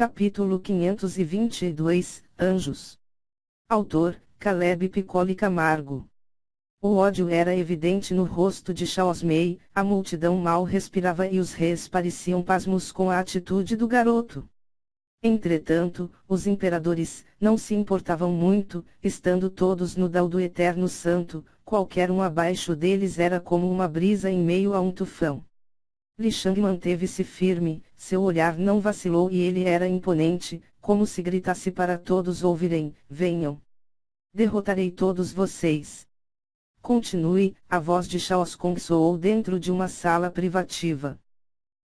Capítulo 522, Anjos. Autor, Caleb Piccoli Camargo. O ódio era evidente no rosto de Charles, a multidão mal respirava e os reis pareciam pasmos com a atitude do garoto. Entretanto, os imperadores não se importavam muito, estando todos no dal do Eterno Santo, qualquer um abaixo deles era como uma brisa em meio a um tufão. Li Shang manteve-se firme, seu olhar não vacilou e ele era imponente, como se gritasse para todos ouvirem: venham! Derrotarei todos vocês! Continue, a voz de Charles Kong soou dentro de uma sala privativa.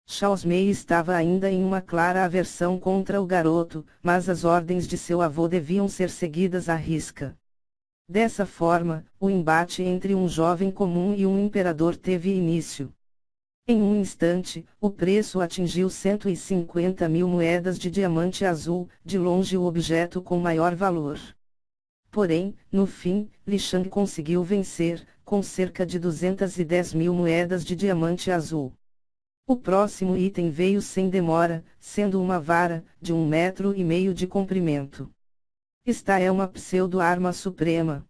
Charles estava ainda em uma clara aversão contra o garoto, mas as ordens de seu avô deviam ser seguidas à risca. Dessa forma, o embate entre um jovem comum e um imperador teve início. Em um instante, o preço atingiu 150.000 moedas de diamante azul, de longe o objeto com maior valor. Porém, no fim, Li Shang conseguiu vencer, com cerca de 210.000 moedas de diamante azul. O próximo item veio sem demora, sendo uma vara, de 1,5 metro de comprimento. Esta é uma pseudo-arma suprema!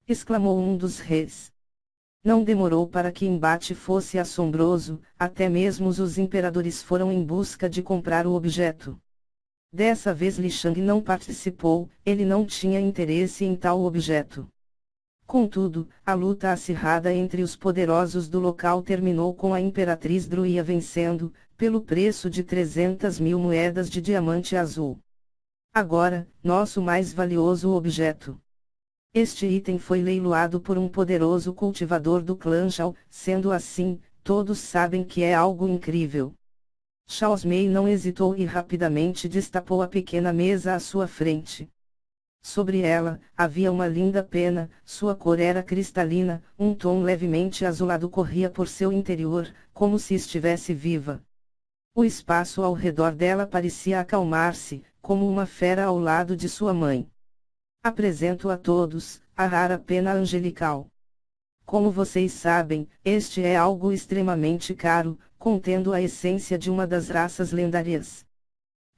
Exclamou um dos reis. Não demorou para que o embate fosse assombroso, até mesmo os imperadores foram em busca de comprar o objeto. Dessa vez Li Shang não participou, ele não tinha interesse em tal objeto. Contudo, a luta acirrada entre os poderosos do local terminou com a Imperatriz Druia vencendo, pelo preço de 300.000 moedas de diamante azul. Agora, nosso mais valioso objeto. Este item foi leiloado por um poderoso cultivador do clã Shao, sendo assim, todos sabem que é algo incrível. Charles não hesitou e rapidamente destapou a pequena mesa à sua frente. Sobre ela, havia uma linda pena, sua cor era cristalina, um tom levemente azulado corria por seu interior, como se estivesse viva. O espaço ao redor dela parecia acalmar-se, como uma fera ao lado de sua mãe. Apresento a todos, a rara pena angelical. Como vocês sabem, este é algo extremamente caro, contendo a essência de uma das raças lendárias.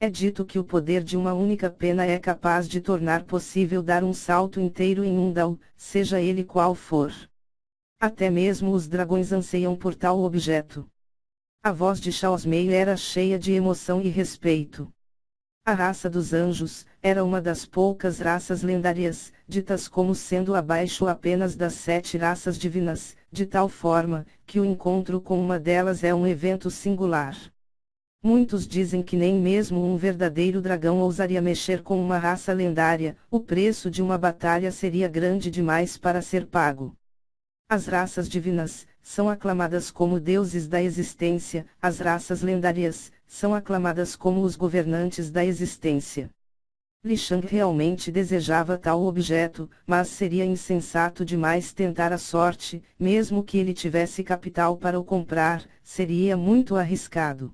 É dito que o poder de uma única pena é capaz de tornar possível dar um salto inteiro em um dao, seja ele qual for. Até mesmo os dragões anseiam por tal objeto. A voz de Charles era cheia de emoção e respeito. A raça dos anjos, era uma das poucas raças lendárias, ditas como sendo abaixo apenas das 7 raças divinas, de tal forma, que o encontro com uma delas é um evento singular. Muitos dizem que nem mesmo um verdadeiro dragão ousaria mexer com uma raça lendária, o preço de uma batalha seria grande demais para ser pago. As raças divinas, são aclamadas como deuses da existência, as raças lendárias, são aclamadas como os governantes da existência. Li Shang realmente desejava tal objeto, mas seria insensato demais tentar a sorte, mesmo que ele tivesse capital para o comprar, seria muito arriscado.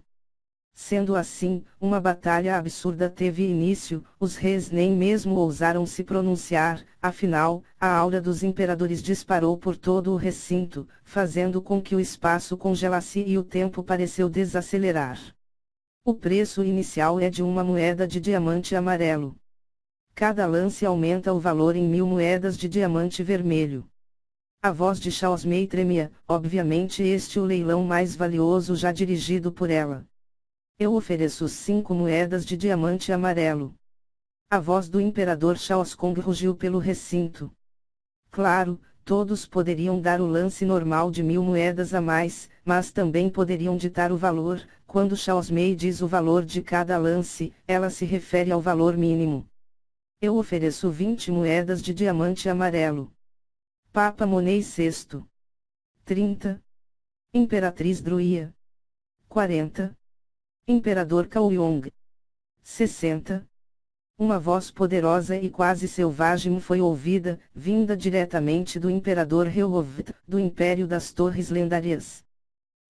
Sendo assim, uma batalha absurda teve início, os reis nem mesmo ousaram se pronunciar, afinal, a aura dos imperadores disparou por todo o recinto, fazendo com que o espaço congelasse e o tempo pareceu desacelerar. O preço inicial é de uma moeda de diamante amarelo. Cada lance aumenta o valor em 1.000 moedas de diamante vermelho. A voz de Charles tremia, obviamente este o leilão mais valioso já dirigido por ela. Eu ofereço 5 moedas de diamante amarelo. A voz do imperador Charles Kong rugiu pelo recinto. Claro, todos poderiam dar o lance normal de 1.000 moedas a mais, mas também poderiam ditar o valor. Quando Charles diz o valor de cada lance, ela se refere ao valor mínimo. Eu ofereço 20 moedas de diamante amarelo. Papa Monet VI. 30. Imperatriz Druia. 40. Imperador Kaoyong. 60. Uma voz poderosa e quase selvagem foi ouvida, vinda diretamente do Imperador Rehovt, do Império das Torres Lendárias.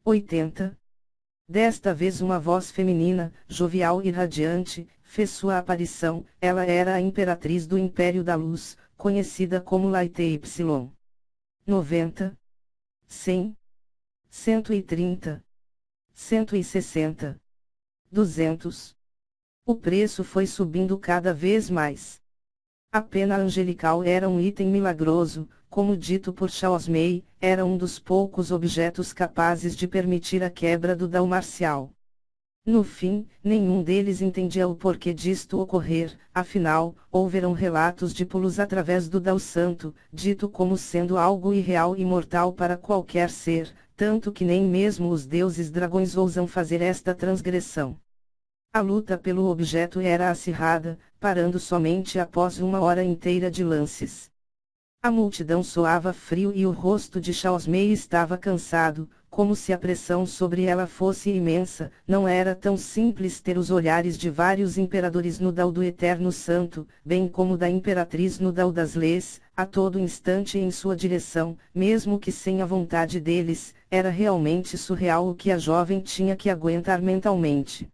80. Desta vez uma voz feminina, jovial e radiante, fez sua aparição, ela era a Imperatriz do Império da Luz, conhecida como Light Y. 90. 100. 130. 160. 200. O preço foi subindo cada vez mais. A pena angelical era um item milagroso, como dito por Charles May, era um dos poucos objetos capazes de permitir a quebra do Dao marcial. No fim, nenhum deles entendia o porquê disto ocorrer, afinal, houveram relatos de pulos através do Dao Santo, dito como sendo algo irreal e mortal para qualquer ser, tanto que nem mesmo os deuses dragões ousam fazer esta transgressão. A luta pelo objeto era acirrada, parando somente após uma hora inteira de lances. A multidão soava frio e o rosto de Charles May estava cansado, como se a pressão sobre ela fosse imensa. Não era tão simples ter os olhares de vários imperadores no Dao do Eterno Santo, bem como da Imperatriz no Dao das Leis, a todo instante em sua direção, mesmo que sem a vontade deles. Era realmente surreal o que a jovem tinha que aguentar mentalmente.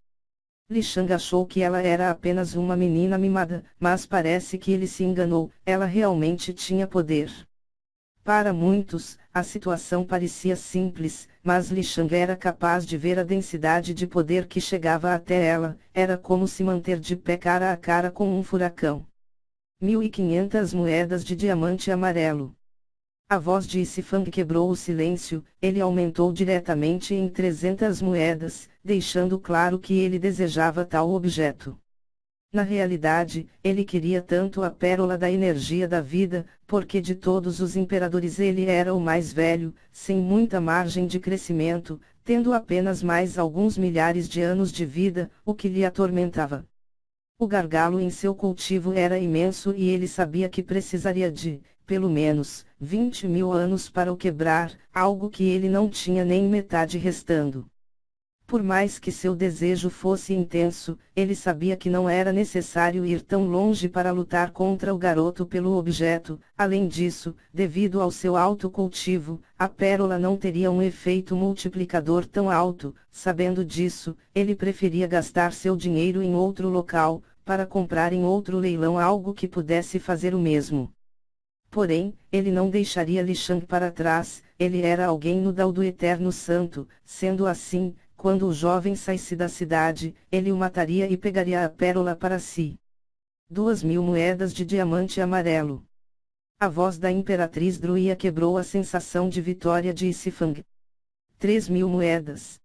Li Shang achou que ela era apenas uma menina mimada, mas parece que ele se enganou, ela realmente tinha poder. Para muitos, a situação parecia simples, mas Li Shang era capaz de ver a densidade de poder que chegava até ela, era como se manter de pé cara a cara com um furacão. 1.500 moedas de diamante amarelo. A voz de Sifang quebrou o silêncio, ele aumentou diretamente em 300 moedas, deixando claro que ele desejava tal objeto. Na realidade, ele queria tanto a pérola da energia da vida, porque de todos os imperadores ele era o mais velho, sem muita margem de crescimento, tendo apenas mais alguns milhares de anos de vida, o que lhe atormentava. O gargalo em seu cultivo era imenso e ele sabia que precisaria de, pelo menos, 20.000 anos para o quebrar, algo que ele não tinha nem metade restando. Por mais que seu desejo fosse intenso, ele sabia que não era necessário ir tão longe para lutar contra o garoto pelo objeto. Além disso, devido ao seu alto cultivo, a pérola não teria um efeito multiplicador tão alto. Sabendo disso, ele preferia gastar seu dinheiro em outro local, para comprar em outro leilão algo que pudesse fazer o mesmo. Porém, ele não deixaria Li Shang para trás, ele era alguém no Dao do Eterno Santo. Sendo assim, quando o jovem saísse da cidade, ele o mataria e pegaria a pérola para si. 2.000 moedas de diamante amarelo. A voz da Imperatriz Druia quebrou a sensação de vitória de Sifang. 3.000 moedas.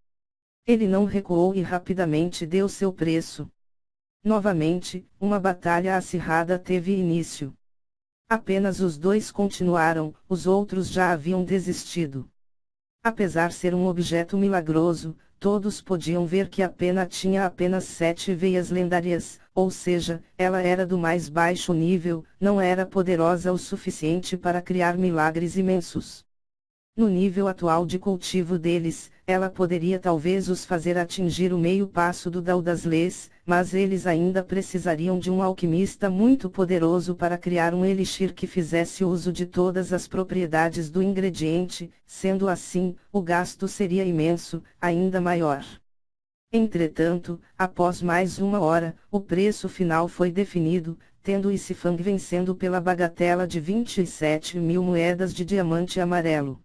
Ele não recuou e rapidamente deu seu preço. Novamente, uma batalha acirrada teve início. Apenas os dois continuaram, os outros já haviam desistido. Apesar ser um objeto milagroso, todos podiam ver que a pena tinha apenas 7 veias lendárias, ou seja, ela era do mais baixo nível, não era poderosa o suficiente para criar milagres imensos. No nível atual de cultivo deles, ela poderia talvez os fazer atingir o meio passo do Dao das Leis, mas eles ainda precisariam de um alquimista muito poderoso para criar um elixir que fizesse uso de todas as propriedades do ingrediente. Sendo assim, o gasto seria imenso, ainda maior. Entretanto, após mais uma hora, o preço final foi definido, tendo Sifang vencendo pela bagatela de 27.000 moedas de diamante amarelo.